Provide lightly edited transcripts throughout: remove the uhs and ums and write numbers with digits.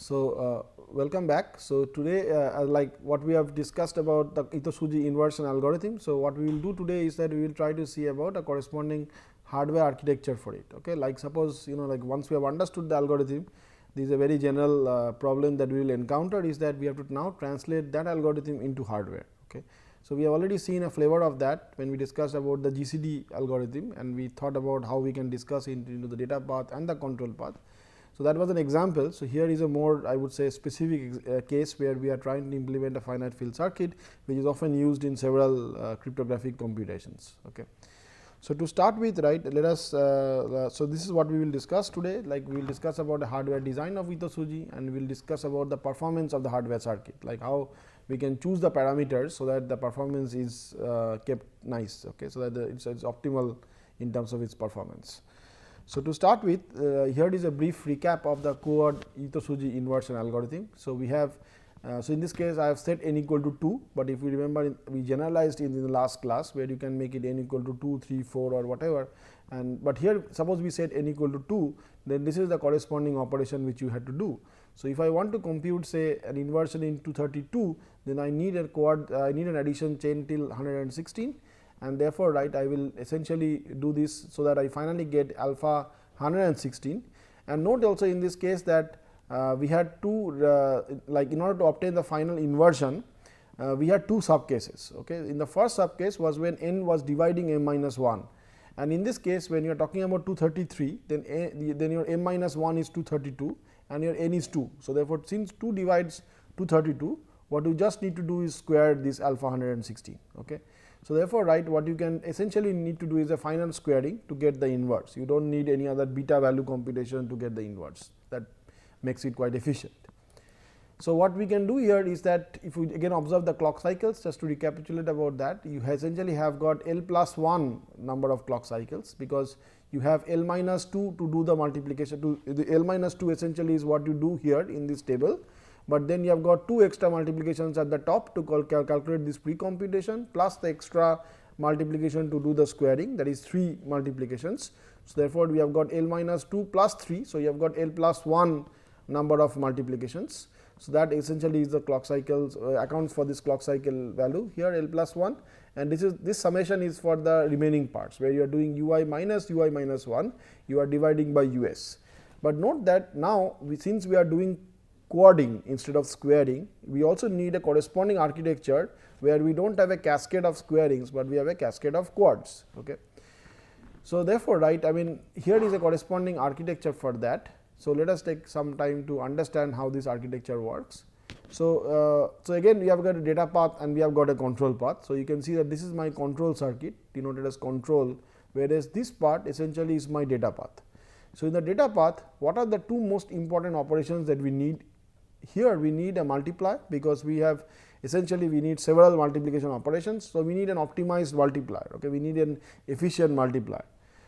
Welcome back. So, today like what we have discussed about the Itoh inversion algorithm. So, what we will do today is that we will try to see about a corresponding hardware architecture for it. Okay. Like suppose like once we have understood the algorithm, this is a very general problem that we will encounter is that we have to now translate that algorithm into hardware. Okay. So, we have already seen a flavor of that when we discussed about the GCD algorithm and we thought about how we can discuss into the data path and the control path. So, that was an example. So, here is a more I would say specific case where we are trying to implement a finite field circuit, which is often used in several cryptographic computations. Okay. So, to start with, right, let us so this is what we will discuss today, like we will discuss about the hardware design of Tsujii and we will discuss about the performance of the hardware circuit, like how we can choose the parameters, so that the performance is kept nice. Okay. So, that it is optimal in terms of its performance. So, to start with, here is a brief recap of the core Tsujii inversion algorithm. So, we have so in this case I have set n equal to 2, but if we remember we generalized in the last class where you can make it n equal to 2, 3, 4 or whatever, and but here suppose we set n equal to 2, then this is the corresponding operation which you had to do. So, if I want to compute say an inversion in 232, then I need a I need an addition chain till 116. And therefore, right, I will essentially do this, so that I finally get alpha 116. And note also in this case that we had two like in order to obtain the final inversion, we had two sub cases. Okay. In the first sub case was when n was dividing m minus 1, and in this case when you are talking about 233, then your m minus 1 is 232 and your n is 2. So, therefore, since 2 divides 232, what you just need to do is square this alpha 116. Okay. So, therefore, right, what you can essentially need to do is a final squaring to get the inverse. You do not need any other beta value computation to get the inverse, that makes it quite efficient. So, what we can do here is that if we again observe the clock cycles, just to recapitulate about that, you essentially have got L plus 1 number of clock cycles, because you have L minus 2 to do the multiplication to the L minus 2 essentially is what you do here in this table. But then you have got 2 extra multiplications at the top to calculate this pre-computation, plus the extra multiplication to do the squaring, that is 3 multiplications. So, therefore, we have got L minus 2 plus 3. So, you have got L plus 1 number of multiplications. So, that essentially is the clock cycles accounts for this clock cycle value here L plus 1, and this summation is for the remaining parts where you are doing ui minus 1, you are dividing by us. But note that now since we are doing quadding instead of squaring, we also need a corresponding architecture where we do not have a cascade of squarings, but we have a cascade of quads. Okay. So, therefore, right, I mean here is a corresponding architecture for that. So, let us take some time to understand how this architecture works. So, again we have got a data path and we have got a control path. So, you can see that this is my control circuit denoted as control, whereas this part essentially is my data path. So, in the data path, what are the two most important operations that we need? Here we need a multiply, because we have essentially we need several multiplication operations. So, we need an optimized multiplier. Okay. We need an efficient multiplier.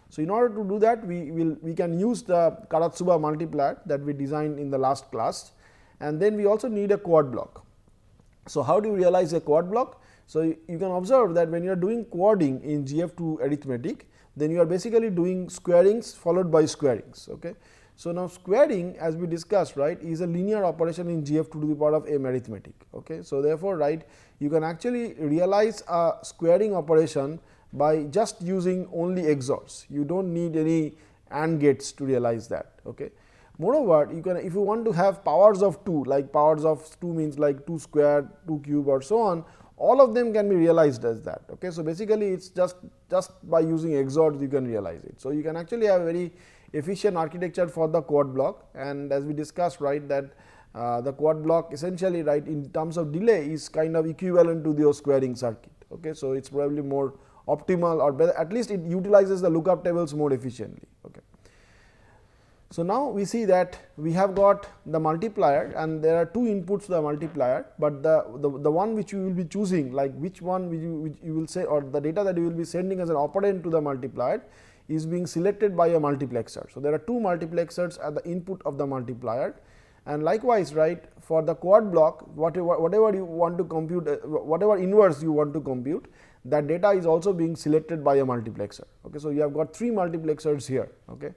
So, in order to do that, we can use the Karatsuba multiplier that we designed in the last class, and then we also need a quad block. So, how do you realize a quad block? So, you can observe that when you are doing quadding in GF2 arithmetic, then you are basically doing squarings followed by squarings. Okay. So, now squaring, as we discussed, right, is a linear operation in GF2 to the power of m arithmetic. Okay. So, therefore, right, you can actually realize a squaring operation by just using only XORs. You do not need any AND gates to realize that. Okay. Moreover, you can, if you want to have powers of 2, like powers of 2 means like 2 square, 2 cube or so on, all of them can be realized as that. Okay. So, basically it is just by using XORs you can realize it. So, you can actually have a very efficient architecture for the quad block, and as we discussed, right, that the quad block essentially, right, in terms of delay is kind of equivalent to the squaring circuit. Okay. So, it is probably more optimal, or better, at least it utilizes the lookup tables more efficiently. Okay. So, now we see that we have got the multiplier and there are two inputs to the multiplier, but the one which you will be choosing, like which one which you will say, or the data that you will be sending as an operand to the multiplier is being selected by a multiplexer. So, there are two multiplexers at the input of the multiplier, and likewise, right, for the quad block, whatever you want to compute, whatever inverse you want to compute, that data is also being selected by a multiplexer. Okay. So, you have got 3 multiplexers here. Okay.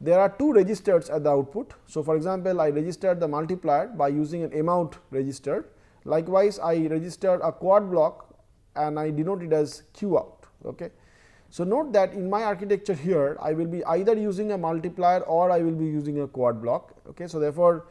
there are two registers at the output. So, for example, I registered the multiplier by using an M out register. Likewise, I registered a quad block and I denote it as Q out. Okay. So, note that in my architecture here I will be either using a multiplier or I will be using a quad block. Okay. So, therefore,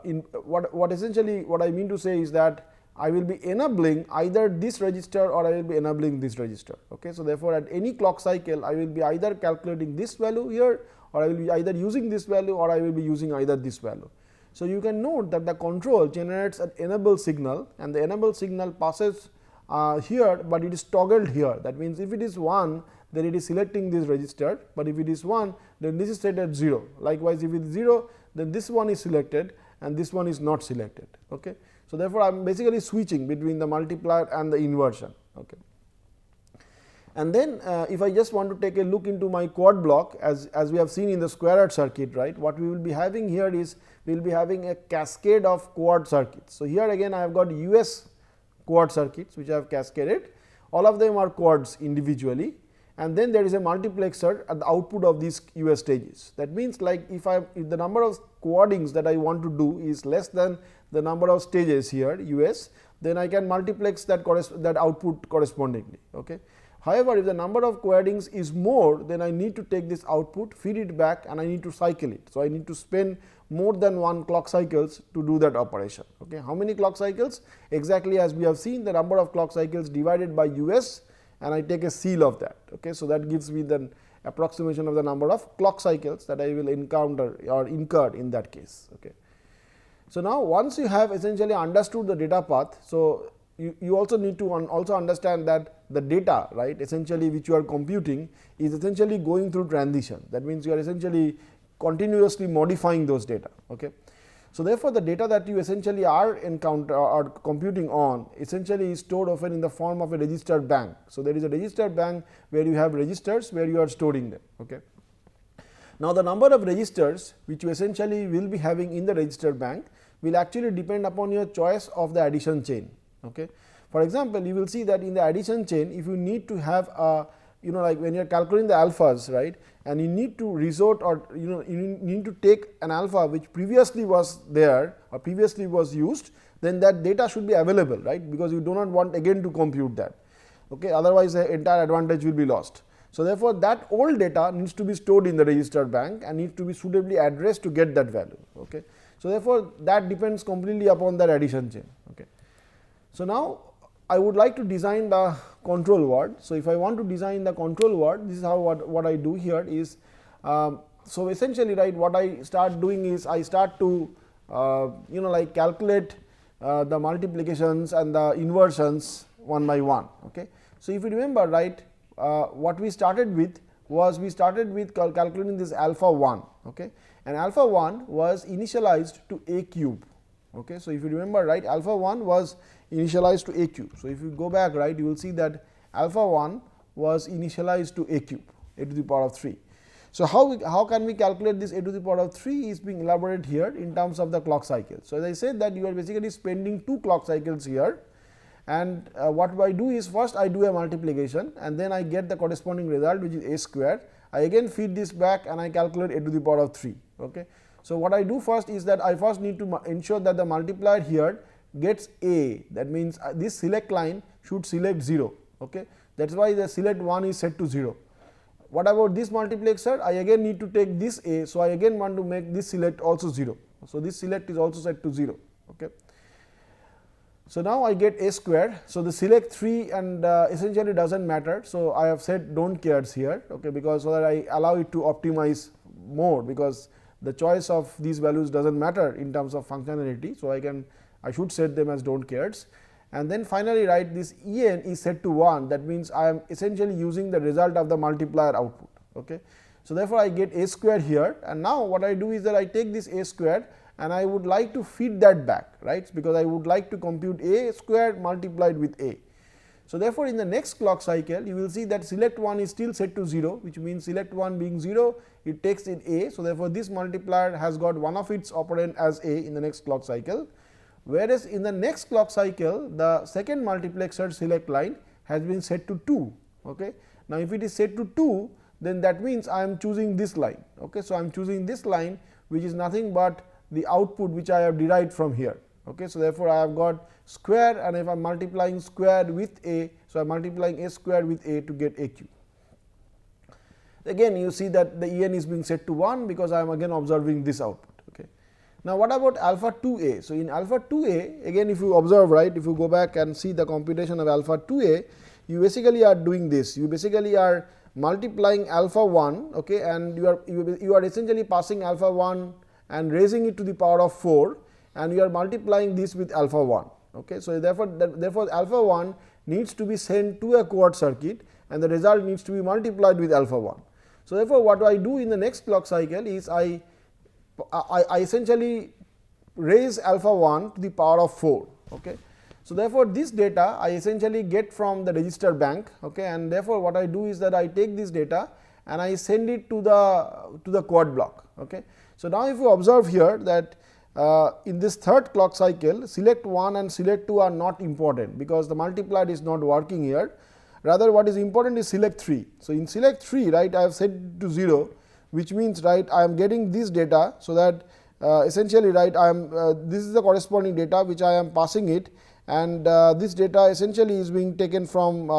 in what essentially what I mean to say is that I will be enabling either this register or I will be enabling this register. Okay. So, therefore, at any clock cycle I will be either calculating this value here or I will be either using this value or I will be using either this value. So, you can note that the control generates an enable signal and the enable signal passes here, but it is toggled here. That means, if it is 1 then it is selecting this register, but if it is 1 then this is set at 0. Likewise, if it is 0 then this one is selected and this one is not selected. Okay. So, therefore, I am basically switching between the multiplier and the inversion. Okay. And then if I just want to take a look into my quad block, as we have seen in the square root circuit, right, what we will be having here is we will be having a cascade of quad circuits. So, here again I have got US quad circuits which I have cascaded, all of them are quads individually, and then there is a multiplexer at the output of these US stages. That means, like if the number of quadings that I want to do is less than the number of stages here US, then I can multiplex that output correspondingly. Okay. However, if the number of quadings is more, then I need to take this output, feed it back and I need to cycle it. So, I need to spend more than 1 clock cycles to do that operation. Okay. How many clock cycles? Exactly as we have seen, the number of clock cycles divided by US, and I take a seal of that. Okay. So, that gives me the approximation of the number of clock cycles that I will encounter or incur in that case. Okay. So, now once you have essentially understood the data path, so you also need to also understand that the data, right, essentially which you are computing is essentially going through transition. That means, you are essentially continuously modifying those data. Okay. So, therefore, the data that you essentially are computing on essentially is stored often in the form of a register bank. So, there is a register bank where you have registers where you are storing them. Okay. Now, the number of registers which you essentially will be having in the register bank will actually depend upon your choice of the addition chain. Okay. For example, you will see that in the addition chain, if you need to have a like when you are calculating the alphas, right, and you need to resort or you need to take an alpha which previously was there or previously was used, then that data should be available, right, because you do not want again to compute that. Okay. Otherwise, the entire advantage will be lost. So, therefore, that old data needs to be stored in the register bank and needs to be suitably addressed to get that value. Okay. So, therefore, that depends completely upon that addition chain. Okay. So, now I would like to design the control word. So, if I want to design the control word, this is how what I do here is, so essentially, right, what I start doing is I start to like calculate the multiplications and the inversions one by one. Okay. So, if you remember, right, what we started with was calculating this alpha 1, okay, and alpha 1 was initialized to a cube. Okay. So, if you remember, right, alpha 1 was initialized to a cube. So, if you go back, right, you will see that alpha 1 was initialized to a cube, a to the power of 3. So, how can we calculate this a to the power of 3 is being elaborated here in terms of the clock cycle. So, as I said that you are basically spending 2 clock cycles here, and what I do is first I do a multiplication and then I get the corresponding result, which is a square. I again feed this back and I calculate a to the power of 3. Okay. So, what I do first is that I first need to ensure that the multiplier here gets a, that means this select line should select 0. Okay. That is why the select 1 is set to 0. What about this multiplexer? I again need to take this a. So, I again want to make this select also 0. So, this select is also set to 0. Okay. So, now I get a square. So, the select 3 and essentially does not matter. So, I have said do not cares here, okay, because so that I allow it to optimize more, because the choice of these values does not matter in terms of functionality. So, I should set them as do not cares, and then finally, right, this en is set to 1. That means, I am essentially using the result of the multiplier output. Okay. So, therefore, I get a square here, and now what I do is that I take this a square and I would like to feed that back, right, because I would like to compute a square multiplied with a. So, therefore, in the next clock cycle you will see that select 1 is still set to 0, which means select 1 being 0, it takes in a. So, therefore, this multiplier has got one of its operand as a in the next clock cycle, whereas in the next clock cycle the second multiplexer select line has been set to 2. Okay. Now, if it is set to 2, then that means I am choosing this line. Okay. So, I am choosing this line, which is nothing but the output which I have derived from here. Okay. So, therefore, I have got square, and if I am multiplying square with a, so I am multiplying a square with a to get a cube. Again you see that the En is being set to 1, because I am again observing this output. Okay. Now, what about alpha 2a? So, in alpha 2a, again if you observe, right, if you go back and see the computation of alpha 2a, you basically are doing this, you basically are multiplying alpha 1, okay, and you are essentially passing alpha 1 and raising it to the power of 4, and you are multiplying this with alpha 1. Okay. So, therefore, alpha 1 needs to be sent to a quad circuit, and the result needs to be multiplied with alpha 1. So, therefore, what I do in the next clock cycle is I essentially raise alpha 1 to the power of 4. Okay. So, therefore, this data I essentially get from the register bank, okay, and therefore, what I do is that I take this data and I send it to the quad block. Okay. So, now if you observe here that in this third clock cycle, select 1 and select 2 are not important, because the multiplier is not working here. Rather, what is important is select 3. So, in select 3, right, I have set it to 0, which means, right, I am getting this data. So, that essentially, right, I am this is the corresponding data which I am passing it, and this data essentially is being taken from,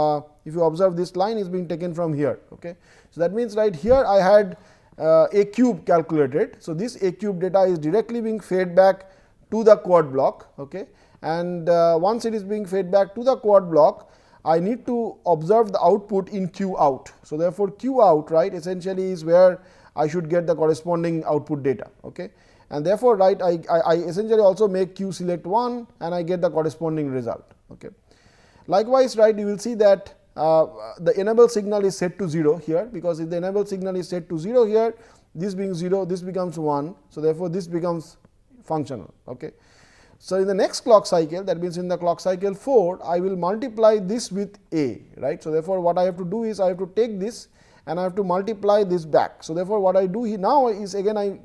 if you observe this line is being taken from here. Okay. So, that means, right, here I had a cube calculated. So, this a cube data is directly being fed back to the quad block, okay, and once it is being fed back to the quad block, I need to observe the output in Q out. So, therefore, Q out, right, essentially is where I should get the corresponding output data. Okay. And therefore, right, I essentially also make Q select 1 and I get the corresponding result. Okay. Likewise, right, you will see that the enable signal is set to 0 here, because if the enable signal is set to 0 here, this being 0, this becomes 1. So, therefore, this becomes functional. Okay. So, in the next clock cycle, that means in the clock cycle 4, I will multiply this with a, right. So, therefore, what I have to do is I have to take this and I have to multiply this back. So, therefore, what I do here now is again I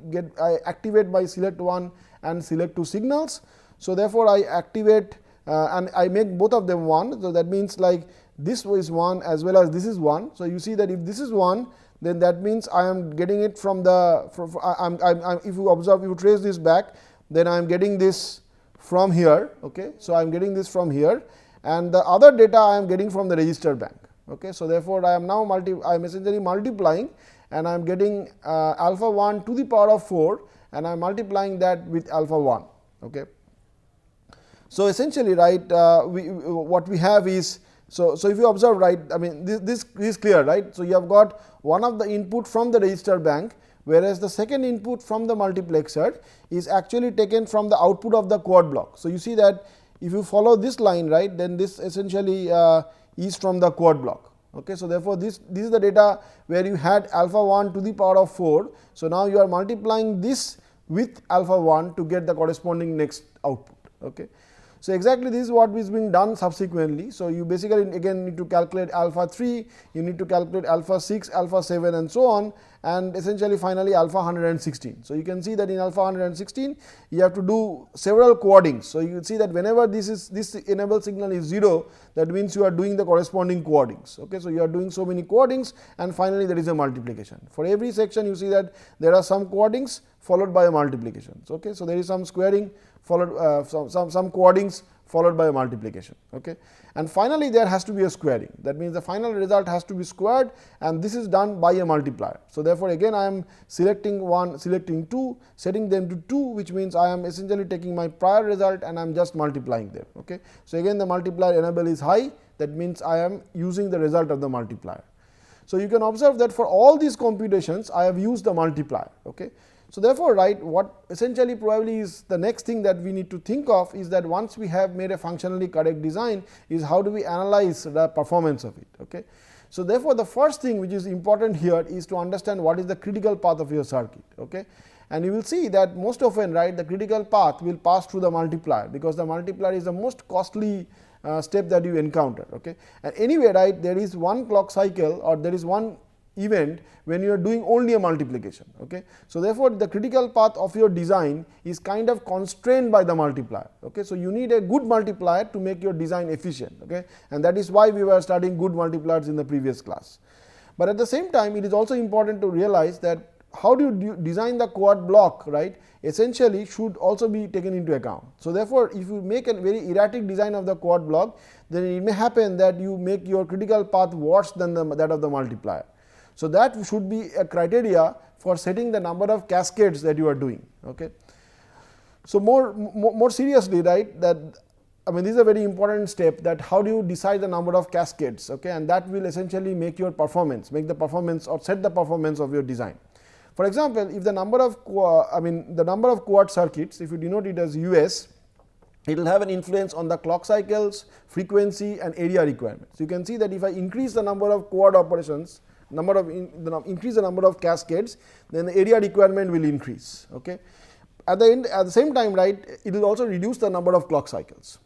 activate my select 1 and select 2 signals. So, therefore, I activate and I make both of them 1. So, that means like this is 1 as well as this is 1. So, you see that if this is 1, then that means I am getting it from the if you observe, you trace this back, then I am getting this from here. Okay. So, I am getting this from here, and the other data I am getting from the register bank. Okay. So, therefore, I am now I am essentially multiplying, and I am getting alpha 1 to the power of 4, and I am multiplying that with alpha 1. Okay. So, essentially, right, what we have is, so if you observe, right, I mean this is clear, right. So, you have got one of the input from the register bank, whereas the second input from the multiplexer is actually taken from the output of the quad block. So, you see that if you follow this line, right, then this essentially is from the quad block. Okay. So, therefore, this is the data where you had alpha 1 to the power of 4. So, now you are multiplying this with alpha 1 to get the corresponding next output. Okay. So, exactly this is what is being done subsequently. So, you basically again need to calculate alpha 3, you need to calculate alpha 6, alpha 7 and so on, and essentially finally alpha 116. So, you can see that in alpha 116 you have to do several quadings. So, you can see that whenever this enable signal is 0, that means you are doing the corresponding quadings. Okay. So, you are doing so many quadings, and finally, there is a multiplication. For every section you see that there are some quadings followed by a multiplication. Okay. So, there is some squaring followed some quadings followed by a multiplication. Okay. And finally, there has to be a squaring. That means, the final result has to be squared, and this is done by a multiplier. So, therefore, again I am selecting 1, selecting 2, setting them to 2, which means I am essentially taking my prior result and I am just multiplying them. Okay. So, again the multiplier enable is high, that means I am using the result of the multiplier. So, you can observe that for all these computations I have used the multiplier. Okay. So, therefore, right, what essentially probably is the next thing that we need to think of is that once we have made a functionally correct design, is how do we analyze the performance of it. Okay. So, therefore, the first thing which is important here is to understand what is the critical path of your circuit. Okay. And you will see that most often, right, the critical path will pass through the multiplier, because the multiplier is the most costly step that you encounter. Okay. And anyway, right, there is one clock cycle, or there is one event when you are doing only a multiplication. Okay. So, therefore, the critical path of your design is kind of constrained by the multiplier. Okay. So, you need a good multiplier to make your design efficient. Okay. And that is why we were studying good multipliers in the previous class. But at the same time, it is also important to realize that how do you design the quad block, right, essentially should also be taken into account. So, therefore, if you make a very erratic design of the quad block, then it may happen that you make your critical path worse than that of the multiplier. So, that should be a criteria for setting the number of cascades that you are doing. Okay. So, more seriously, right, that I mean, this is a very important step, that how do you decide the number of cascades, okay, and that will essentially make your performance, make the performance or set the performance of your design. For example, if the number of the number of quad circuits, if you denote it as US, it will have an influence on the clock cycles, frequency and area requirements. You can see that if I increase the number of quad operations, increase the number of cascades, then the area requirement will increase. Okay. At the same time, right, it will also reduce the number of clock cycles.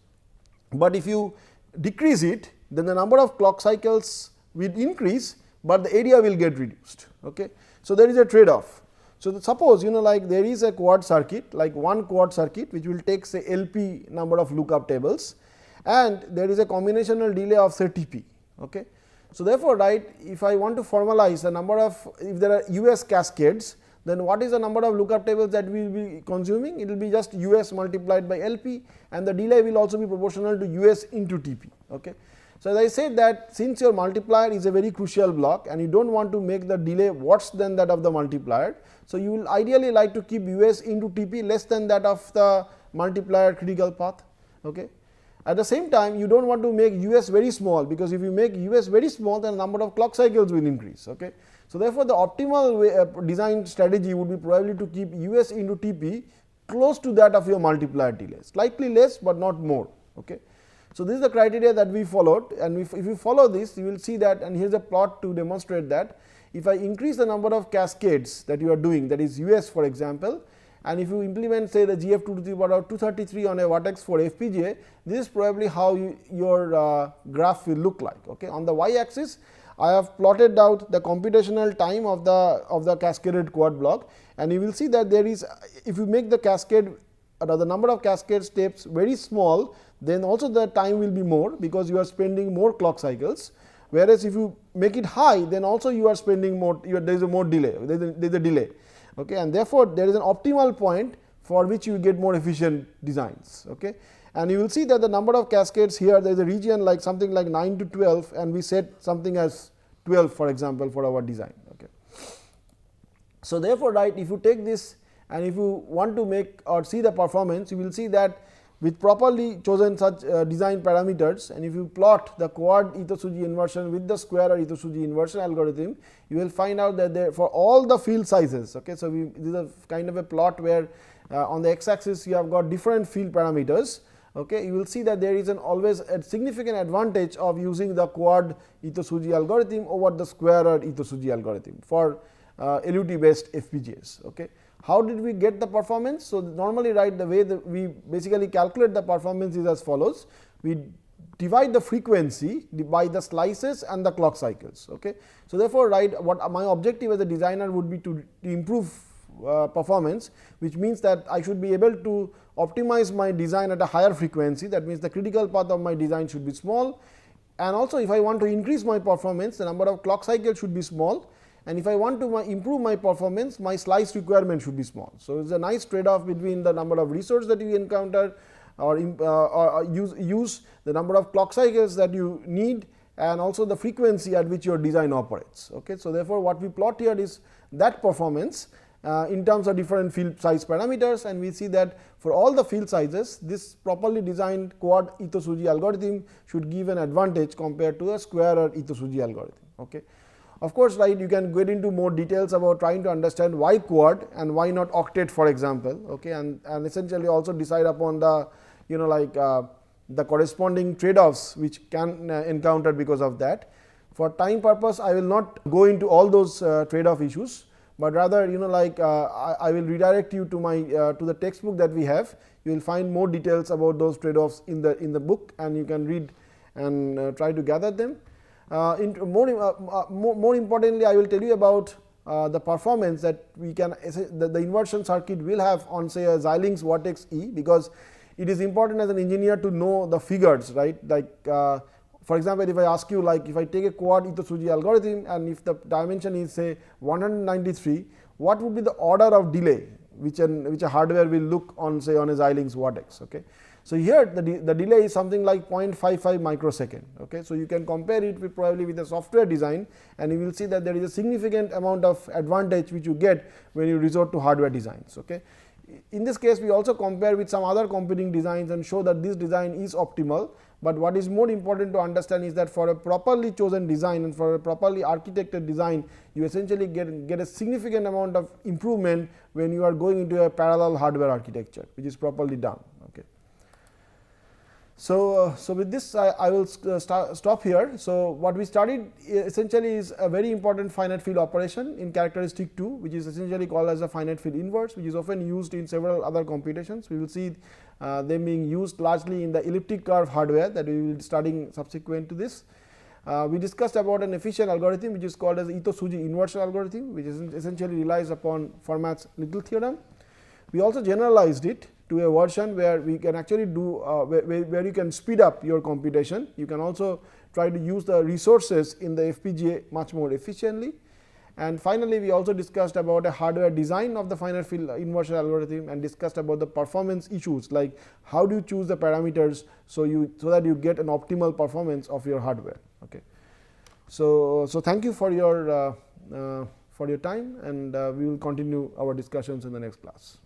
But if you decrease it, then the number of clock cycles will increase, but the area will get reduced. Okay. So, there is a trade off. So, suppose like there is a quad circuit, like one quad circuit which will take say LP number of lookup tables, and there is a combinational delay of say TP. Okay. So, therefore, right, if I want to formalize the number of, if there are US cascades, then what is the number of lookup tables that we will be consuming? It will be just US multiplied by LP, and the delay will also be proportional to US into TP. Okay. So, as I said that since your multiplier is a very crucial block and you do not want to make the delay worse than that of the multiplier. So, you will ideally like to keep US into TP less than that of the multiplier critical path. Okay. At the same time, you do not want to make US very small, because if you make US very small, then the number of clock cycles will increase. Okay. So, therefore, the optimal design strategy would be probably to keep US into TP close to that of your multiplier delay, slightly less, but not more. Okay. So, this is the criteria that we followed, and if you follow this, you will see that, and here is a plot to demonstrate that if I increase the number of cascades that you are doing, that is US for example, and if you implement say the GF2 to the power of 233 on a Virtex for FPGA, this is probably how your graph will look like. Okay. On the y axis, I have plotted out the computational time of the cascaded quad block, and you will see that there is, if you make the cascade the number of cascade steps very small, then also the time will be more, because you are spending more clock cycles, whereas if you make it high, then also you are spending more, there is a more delay, there is a delay. Okay, and therefore, there is an optimal point for which you get more efficient designs. Okay. And you will see that the number of cascades here, there is a region like something like 9 to 12, and we set something as 12 for example for our design. Okay. So, therefore, right, if you take this and if you want to make or see the performance, you will see that with properly chosen such design parameters, and if you plot the quad Itoh-Tsujii inversion with the square or Itoh-Tsujii inversion algorithm, you will find out that there for all the field sizes. Okay. So, this is a kind of a plot where on the x axis you have got different field parameters. Okay. You will see that there is always a significant advantage of using the quad Itoh-Tsujii algorithm over the square or Itoh-Tsujii algorithm for LUT based FPGAs. Okay. How did we get the performance? So, normally, right, the way that we basically calculate the performance is as follows. We divide the frequency by the slices and the clock cycles. Okay. So, therefore, right, what my objective as a designer would be to improve performance, which means that I should be able to optimize my design at a higher frequency. That means the critical path of my design should be small, and also if I want to increase my performance, the number of clock cycles should be small, and if I want to improve my performance, my slice requirement should be small. So, it is a nice trade off between the number of resources that you encounter or use the number of clock cycles that you need, and also the frequency at which your design operates. Okay. So, therefore, what we plot here is that performance in terms of different field size parameters, and we see that for all the field sizes, this properly designed quad Itoh-Tsujii algorithm should give an advantage compared to a square or Itoh-Tsujii algorithm. Okay. Of course, right, you can get into more details about trying to understand why quad and why not octet for example. Okay. And essentially also decide upon the the corresponding trade offs which can encounter because of that. For time purpose, I will not go into all those trade off issues, but rather I will redirect you to my to the textbook that we have. You will find more details about those trade offs in the book, and you can read and try to gather them. More importantly, I will tell you about the performance that we can the inversion circuit will have on say a Xilinx Virtex E, because it is important as an engineer to know the figures, right, like for example, if I ask you, like if I take a quad Itoh Tsujii algorithm and if the dimension is say 193, what would be the order of delay which a hardware will look on, say, on a Xilinx Virtex. Okay. So, here the delay is something like 0.55 microsecond. Okay. So, you can compare it with probably with a software design, and you will see that there is a significant amount of advantage which you get when you resort to hardware designs. Okay. In this case, we also compare with some other competing designs and show that this design is optimal, but what is more important to understand is that for a properly chosen design and for a properly architected design, you essentially get a significant amount of improvement when you are going into a parallel hardware architecture, which is properly done. Okay. So, with this I will stop here. So, what we studied essentially is a very important finite field operation in characteristic 2, which is essentially called as a finite field inverse, which is often used in several other computations. We will see them being used largely in the elliptic curve hardware that we will be studying subsequent to this. We discussed about an efficient algorithm which is called as Itoh Tsujii inversion algorithm, which is essentially relies upon Fermat's little theorem. We also generalized it to a version where we can actually do where you can speed up your computation. You can also try to use the resources in the FPGA much more efficiently. And finally, we also discussed about a hardware design of the finite field inversion algorithm and discussed about the performance issues, like how do you choose the parameters so that you get an optimal performance of your hardware. Okay. So thank you for your time, and we will continue our discussions in the next class.